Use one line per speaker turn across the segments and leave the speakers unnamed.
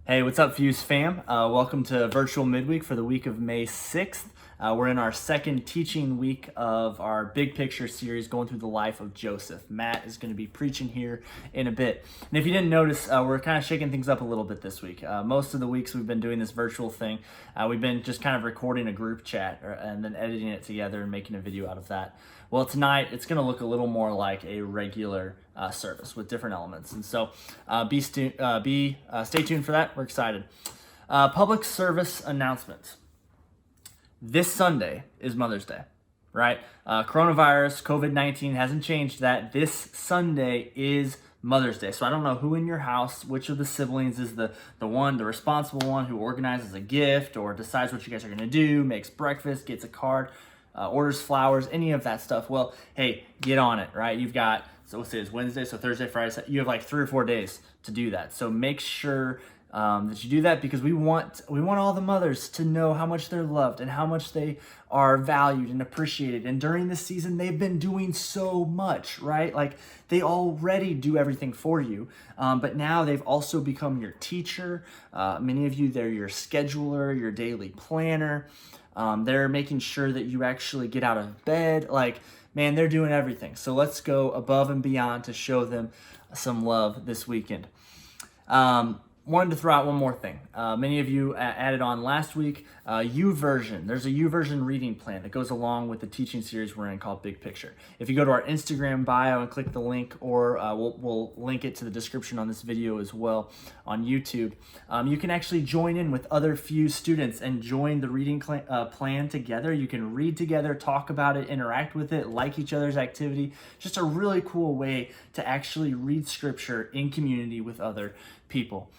Hey, what's up, Fuse fam? Welcome to Virtual Midweek for the week of May 6th. We're in our second teaching week of our Big Picture series going through the life of Joseph. Matt is going to be preaching here in a bit. And if you didn't notice, we're kind of shaking things up a little bit this week. Most of the weeks we've been doing this virtual thing. We've been just kind of recording a group chat and then editing it together and making a video out of that. Well, tonight it's going to look a little more like a regular service with different elements. And so stay tuned for that. We're excited. Public service announcements. This Sunday is Mother's Day, right? Coronavirus, COVID-19 hasn't changed that. This Sunday is Mother's Day. So I don't know who in your house, which of the siblings is the responsible one who organizes a gift or decides what you guys are going to do, makes breakfast, gets a card, orders flowers, any of that stuff. Well, hey, get on it, right? You've got, so let's say it's Wednesday, so Thursday, Friday, you have like 3 or 4 days to do that. So make sure that you do that, because we want all the mothers to know how much they're loved and how much they are valued and appreciated. And during this season, they've been doing so much, right? Like, they already do everything for you, but now they've also become your teacher. Many of you, they're your scheduler, your daily planner. They're making sure that you actually get out of bed. Like, man, they're doing everything. So let's go above and beyond to show them some love this weekend. Wanted to throw out one more thing. Many of you added on last week, YouVersion. There's a YouVersion reading plan that goes along with the teaching series we're in called Big Picture. If you go to our Instagram bio and click the link, or we'll link it to the description on this video as well on YouTube, you can actually join in with other Fuse students and join the reading plan together. You can read together, talk about it, interact with it, like each other's activity. Just a really cool way to actually read scripture in community with other people.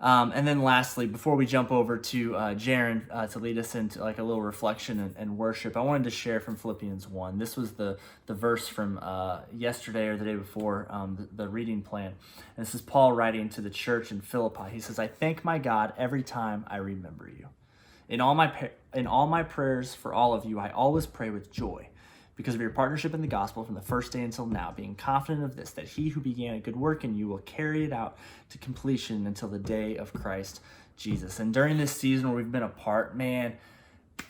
And then lastly, before we jump over to Jaron to lead us into like a little reflection and worship, I wanted to share from Philippians 1. This was the verse from yesterday or the day before, the reading plan. And this is Paul writing to the church in Philippi. He says, "I thank my God every time I remember you. In all my prayers for all of you, I always pray with joy, because of your partnership in the gospel from the first day until now, being confident of this, that he who began a good work in you will carry it out to completion until the day of Christ Jesus." And during this season where we've been apart, man,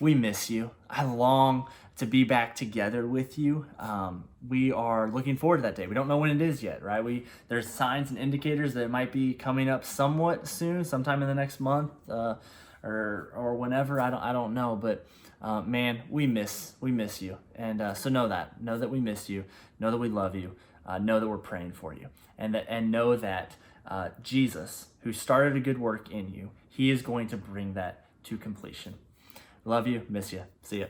we miss you. I long to be back together with you. We are looking forward to that day. We don't know when it is yet, right? There's signs and indicators that it might be coming up somewhat soon, sometime in the next month, or whenever. I don't know, but man, we miss you. And so know that we miss you, know that we love you, know that we're praying for you, and know that Jesus, who started a good work in you, he is going to bring that to completion. Love you, miss you, see ya.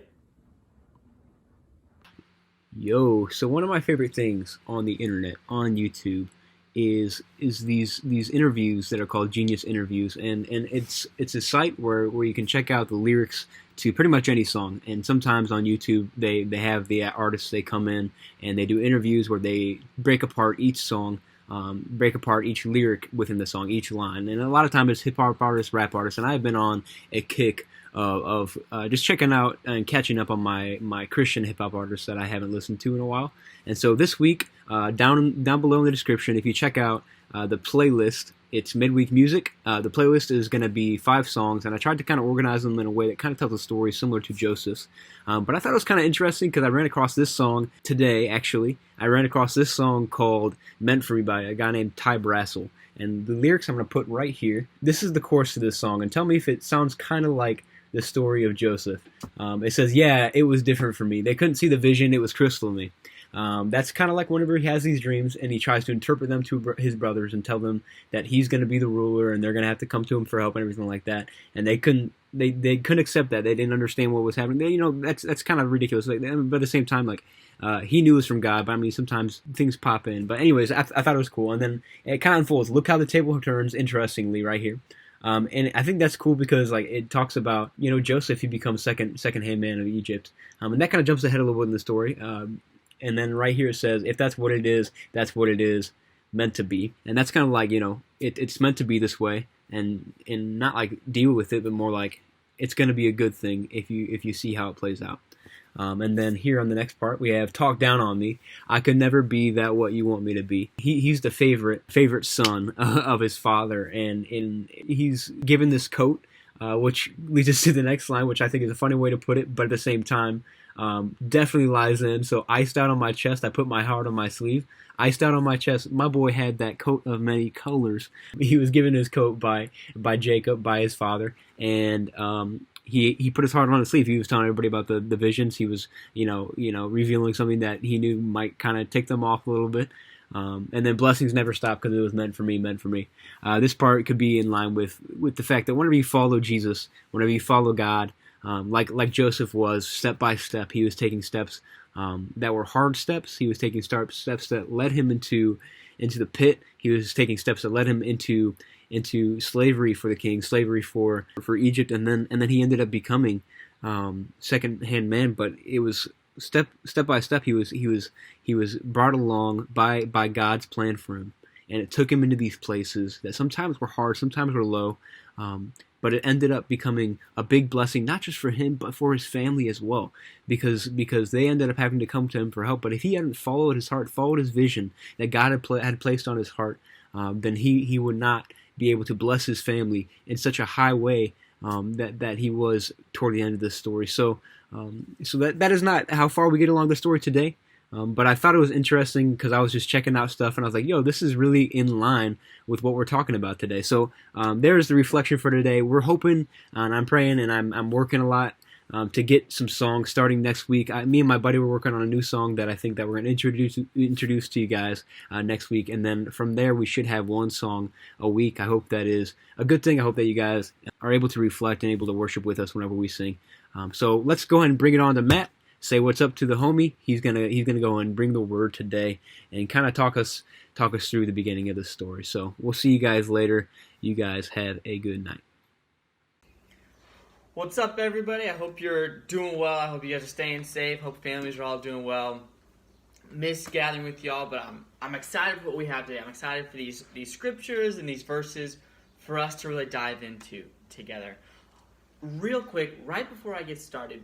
Yo, so one of my favorite things on the internet, on YouTube, is these interviews that are called Genius Interviews, and it's a site where you can check out the lyrics to pretty much any song. And sometimes on YouTube they have the artists, they come in and they do interviews where they break apart each song, break apart each lyric within the song, each line. And a lot of times it's hip hop artists, rap artists, and I've been on a kick of just checking out and catching up on my Christian hip hop artists that I haven't listened to in a while. And so this week, down below in the description, if you check out the playlist, it's Midweek Music. The playlist is going to be 5 songs, and I tried to kind of organize them in a way that kind of tells a story similar to Joseph's. But I thought it was kind of interesting because I ran across this song today, actually. I ran across this song called Meant For Me by a guy named Ty Brassel. And the lyrics I'm going to put right here. This is the chorus to this song, and tell me if it sounds kind of like the story of Joseph. It says, "Yeah, it was different for me. They couldn't see the vision, it was crystal to me." That's kind of like whenever he has these dreams and he tries to interpret them to his brothers and tell them that he's going to be the ruler and they're going to have to come to him for help and everything like that. And they couldn't accept that. They didn't understand what was happening. That's kind of ridiculous. But at the same time, he knew it was from God. But I mean, sometimes things pop in. But anyways, I thought it was cool. And then it kind of unfolds. Look how the table turns. Interestingly, right here. And I think that's cool because it talks about Joseph. He becomes second-hand man of Egypt. And that kind of jumps ahead a little bit in the story. And then right here it says, if that's what it is, that's what it is meant to be. And that's kind of like, it's meant to be this way, and not like deal with it, but more like it's going to be a good thing if you see how it plays out. And then here on the next part, we have talk down on me. I could never be that what you want me to be. He's the favorite son of his father, and he's given this coat, which leads us to the next line, which I think is a funny way to put it, but at the same time, definitely lies in. So iced out on my chest, I put my heart on my sleeve. Iced out on my chest, my boy had that coat of many colors. He was given his coat by Jacob, by his father, and he put his heart on his sleeve. He was telling everybody about the visions. He was revealing something that he knew might kind of tick them off a little bit. And then blessings never stop because it was meant for me. This part could be in line with the fact that whenever you follow Jesus, whenever you follow God, like Joseph was, step by step, he was taking steps that were hard steps. He was taking steps that led him into the pit. He was taking steps that led him into slavery for the king, slavery for Egypt, and then he ended up becoming second-hand man. But it was step by step. He was brought along by God's plan for him, and it took him into these places that sometimes were hard, sometimes were low. But it ended up becoming a big blessing, not just for him, but for his family as well, because they ended up having to come to him for help. But if he hadn't followed his heart, followed his vision that God had placed on his heart, then he would not be able to bless his family in such a high way that he was toward the end of this story. So that is not how far we get along the story today. But I thought it was interesting because I was just checking out stuff and I was like, yo, this is really in line with what we're talking about today. So there's the reflection for today. We're hoping, and I'm praying, and I'm working a lot to get some songs starting next week. Me and my buddy were working on a new song that I think that we're going to introduce to you guys next week. And then from there, we should have one song a week. I hope that is a good thing. I hope that you guys are able to reflect and able to worship with us whenever we sing. So let's go ahead and bring it on to Matt. Say what's up to the homie. He's gonna go and bring the word today and kind of talk us through the beginning of the story. So we'll see you guys later. You guys have a good night.
What's up, everybody? I hope you're doing well. I hope you guys are staying safe. Hope families are all doing well. Miss gathering with y'all, but I'm excited for what we have today. I'm excited for these scriptures and these verses for us to really dive into together. Real quick, right before I get started,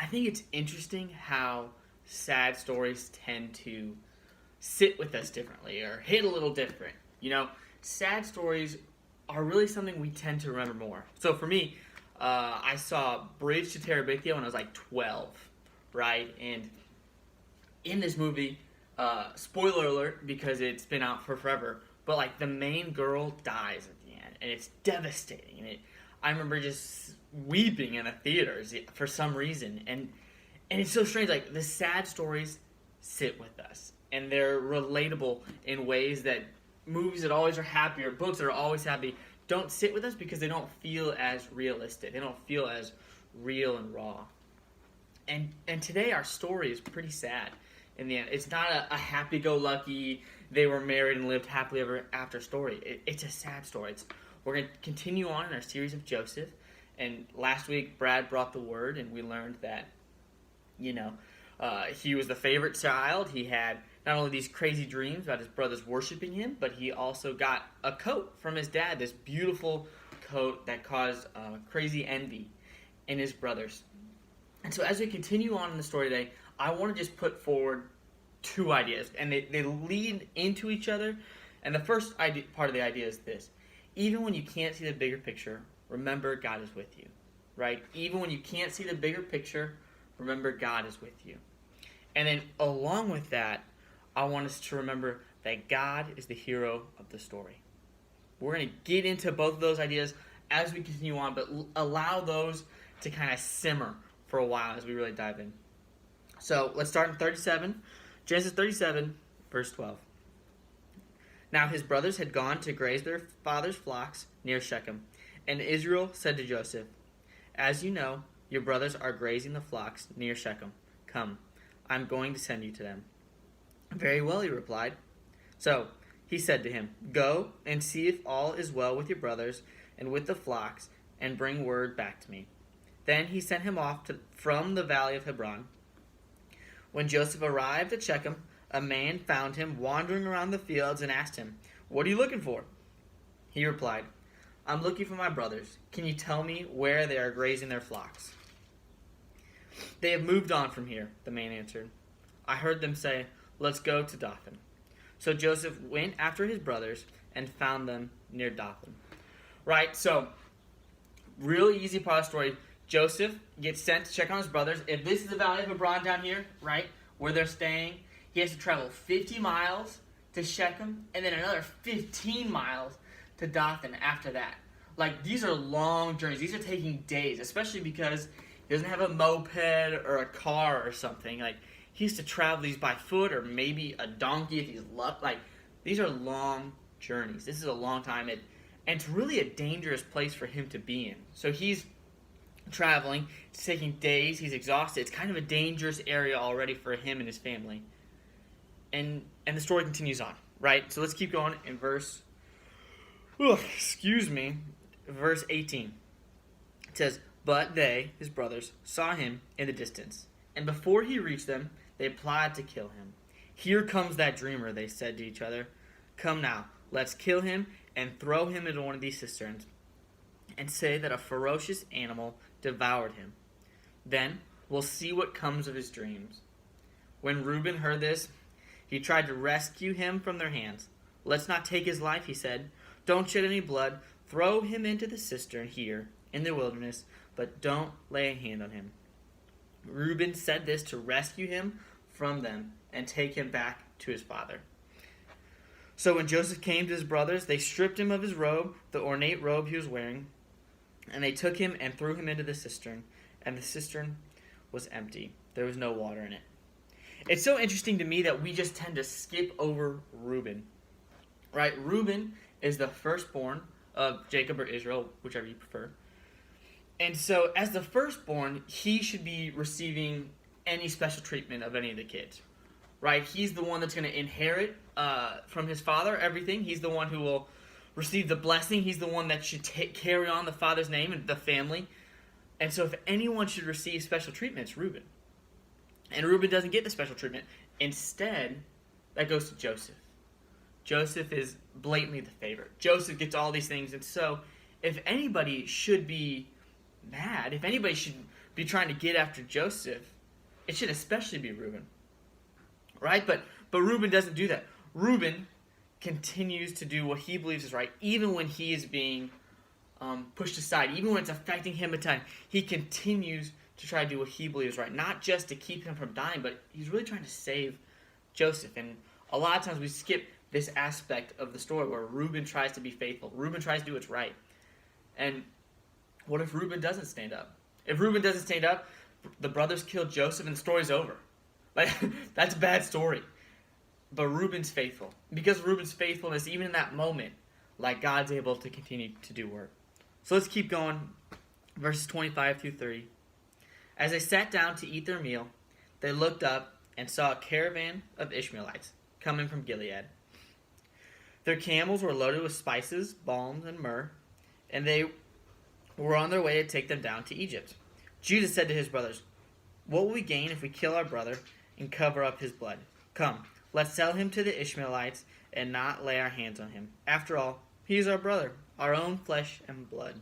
I think it's interesting how sad stories tend to sit with us differently or hit a little different. Sad stories are really something we tend to remember more. So for me, I saw Bridge to Terabithia when I was like 12, right? And in this movie, spoiler alert because it's been out for forever, but like the main girl dies at the end, and it's devastating. And I remember just weeping in the theaters for some reason, and it's so strange. Like, the sad stories sit with us, and they're relatable in ways that movies that always are happy or books that are always happy don't sit with us because they don't feel as realistic. They don't feel as real and raw. And today our story is pretty sad in the end. It's not a happy-go-lucky, they were married and lived happily ever after story. It's a sad story. We're going to continue on in our series of Joseph. And last week, Brad brought the word, and we learned that, he was the favorite child. He had not only these crazy dreams about his brothers worshiping him, but he also got a coat from his dad, this beautiful coat that caused crazy envy in his brothers. And so as we continue on in the story today, I want to just put forward two ideas, and they lead into each other. And the first part of the idea is this: even when you can't see the bigger picture, remember God is with you, right? Even when you can't see the bigger picture, remember God is with you. And then along with that, I want us to remember that God is the hero of the story. We're going to get into both of those ideas as we continue on, but allow those to kind of simmer for a while as we really dive in. So let's start in Genesis 37, verse 12. Now his brothers had gone to graze their father's flocks near Shechem. And Israel said to Joseph, "As you know, your brothers are grazing the flocks near Shechem. Come, I'm going to send you to them." "Very well," he replied. So he said to him, "Go and see if all is well with your brothers and with the flocks, and bring word back to me." Then he sent him off from the valley of Hebron. When Joseph arrived at Shechem, a man found him wandering around the fields and asked him, "What are you looking for?" He replied, "I'm looking for my brothers. Can you tell me where they are grazing their flocks?" "They have moved on from here," the man answered. "I heard them say, 'Let's go to Dothan.'" So Joseph went after his brothers and found them near Dothan. Right? So, real easy part of the story. Joseph gets sent to check on his brothers. If this is the Valley of Hebron down here, right, where they're staying, he has to travel 50 miles to Shechem and then another 15 miles to Dothan after that. Like, these are long journeys. These are taking days, especially because he doesn't have a moped or a car or something. Like, he has to travel these by foot or maybe a donkey if he's lucky. Like, these are long journeys. This is a long time. And it's really a dangerous place for him to be in. So he's traveling. It's taking days. He's exhausted. It's kind of a dangerous area already for him and his family. And the story continues on, right? So let's keep going in verse 18. It says, "But they," his brothers, "saw him in the distance. And before he reached them, they plotted to kill him. 'Here comes that dreamer,' they said to each other. 'Come now, let's kill him and throw him into one of these cisterns and say that a ferocious animal devoured him. Then we'll see what comes of his dreams.' When Reuben heard this, he tried to rescue him from their hands. 'Let's not take his life,' he said. 'Don't shed any blood. Throw him into the cistern here in the wilderness, but don't lay a hand on him.' Reuben said this to rescue him from them and take him back to his father. So when Joseph came to his brothers, they stripped him of his robe, the ornate robe he was wearing, and they took him and threw him into the cistern, and the cistern was empty. There was no water in it." It's so interesting to me that we just tend to skip over Reuben. Right? Reuben is the firstborn of Jacob or Israel, whichever you prefer. And so as the firstborn, he should be receiving any special treatment of any of the kids. Right? He's the one that's going to inherit from his father everything. He's the one who will receive the blessing. He's the one that should carry on the father's name and the family. And so if anyone should receive special treatment, it's Reuben. And Reuben doesn't get the special treatment. Instead, that goes to Joseph. Joseph is blatantly the favorite. Joseph gets all these things. And so if anybody should be mad, if anybody should be trying to get after Joseph, it should especially be Reuben. Right? But Reuben doesn't do that. Reuben continues to do what he believes is right, even when he is being pushed aside, even when it's affecting him a ton. He continues to try to do what he believes is right, not just to keep him from dying, but he's really trying to save Joseph. And a lot of times we skip this aspect of the story where Reuben tries to be faithful. Reuben tries to do what's right. And what if Reuben doesn't stand up? If Reuben doesn't stand up, the brothers kill Joseph and the story's over. Like, that's a bad story. But Reuben's faithful. Because of Reuben's faithfulness, even in that moment, like, God's able to continue to do work. So let's keep going. Verses 25 through 30. As they sat down to eat their meal, they looked up and saw a caravan of Ishmaelites coming from Gilead. Their camels were loaded with spices, balms, and myrrh, and they were on their way to take them down to Egypt. Judah said to his brothers, "What will we gain if we kill our brother and cover up his blood? Come, let's sell him to the Ishmaelites and not lay our hands on him. After all, he is our brother, our own flesh and blood."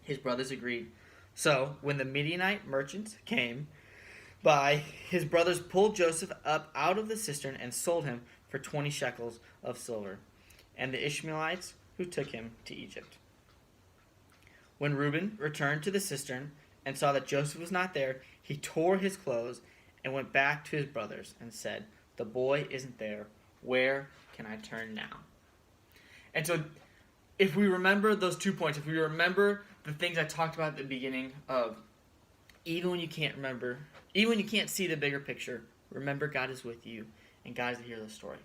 His brothers agreed. So, when the Midianite merchants came by, his brothers pulled Joseph up out of the cistern and sold him for 20 shekels of silver, and the Ishmaelites who took him to Egypt. When Reuben returned to the cistern and saw that Joseph was not there, he tore his clothes and went back to his brothers and said, "The boy isn't there. Where can I turn now?" And so, if we remember those 2 points, if we remember the things I talked about at the beginning of, even when you can't remember, even when you can't see the bigger picture, remember God is with you and God is the hero of the story.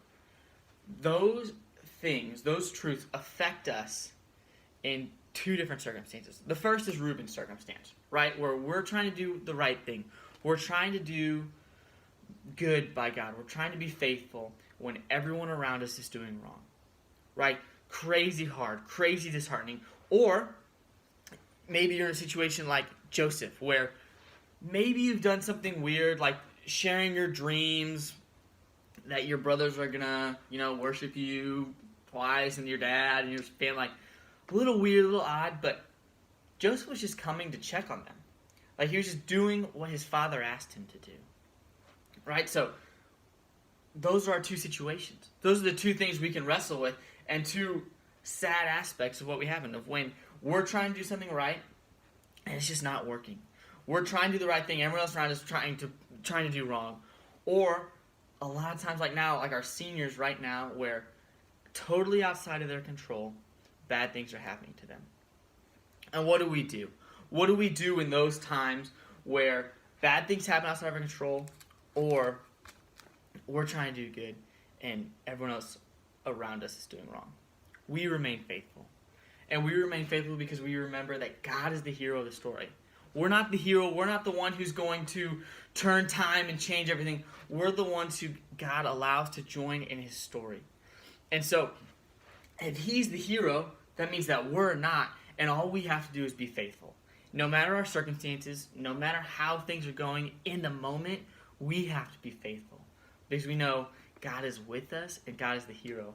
Those things, those truths affect us in two different circumstances. The first is Reuben's circumstance, right? Where we're trying to do the right thing. We're trying to do good by God. We're trying to be faithful when everyone around us is doing wrong, right? Crazy hard, crazy disheartening. Or maybe you're in a situation like Joseph, where maybe you've done something weird, like sharing your dreams that your brothers are gonna, worship you twice, and your dad and your family, like, a little weird, a little odd, but Joseph was just coming to check on them. Like, he was just doing what his father asked him to do. Right? So, those are our two situations. Those are the two things we can wrestle with, and two sad aspects of what we have of when we're trying to do something right and it's just not working. We're trying to do the right thing, everyone else around us trying to do wrong. Or a lot of times, like now, like our seniors right now, where totally outside of their control, bad things are happening to them. And what do we do? What do we do in those times where bad things happen outside of our control, or we're trying to do good and everyone else around us is doing wrong? We remain faithful. And we remain faithful because we remember that God is the hero of the story. We're not the hero. We're not the one who's going to turn time and change everything. We're the ones who God allows to join in his story. And so, if he's the hero, that means that we're not. And all we have to do is be faithful. No matter our circumstances, no matter how things are going in the moment, we have to be faithful. Because we know God is with us and God is the hero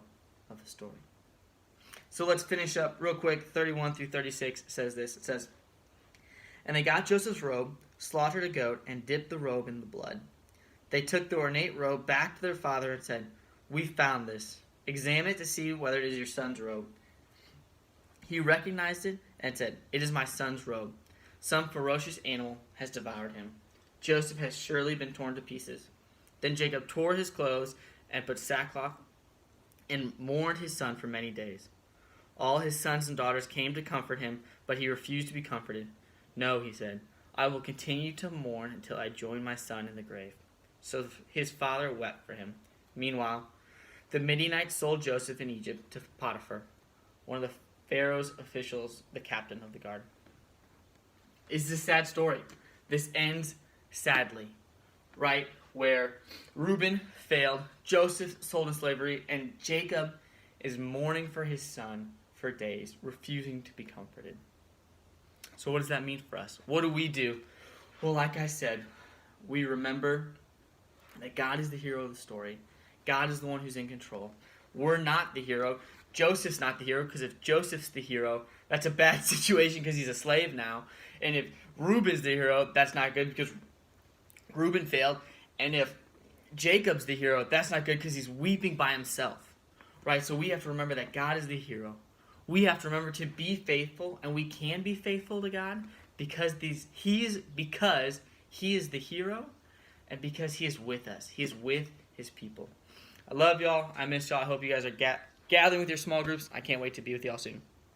of the story. So let's finish up real quick. 31 through 36 says this. It says, "And they got Joseph's robe, slaughtered a goat, and dipped the robe in the blood. They took the ornate robe back to their father and said, 'We found this. Examine it to see whether it is your son's robe.' He recognized it and said, 'It is my son's robe. Some ferocious animal has devoured him. Joseph has surely been torn to pieces.' Then Jacob tore his clothes and put sackcloth and mourned his son for many days. All his sons and daughters came to comfort him, but he refused to be comforted. 'No,' he said, 'I will continue to mourn until I join my son in the grave.' So his father wept for him. Meanwhile, the Midianites sold Joseph in Egypt to Potiphar, one of the Pharaoh's officials, the captain of the guard." It's a sad story. This ends sadly, right? Where Reuben failed, Joseph sold in slavery, and Jacob is mourning for his son for days, refusing to be comforted. So what does that mean for us? What do we do? Well, like I said, we remember that God is the hero of the story. God is the one who's in control. We're not the hero. Joseph's not the hero, because if Joseph's the hero, that's a bad situation because he's a slave now. And if Reuben's the hero, that's not good because Reuben failed. And if Jacob's the hero, that's not good because he's weeping by himself. Right? So we have to remember that God is the hero. We have to remember to be faithful, and we can be faithful to God because he is the hero, and because he is with us. He is with his people. I love y'all. I miss y'all. I hope you guys are gathering with your small groups. I can't wait to be with y'all soon.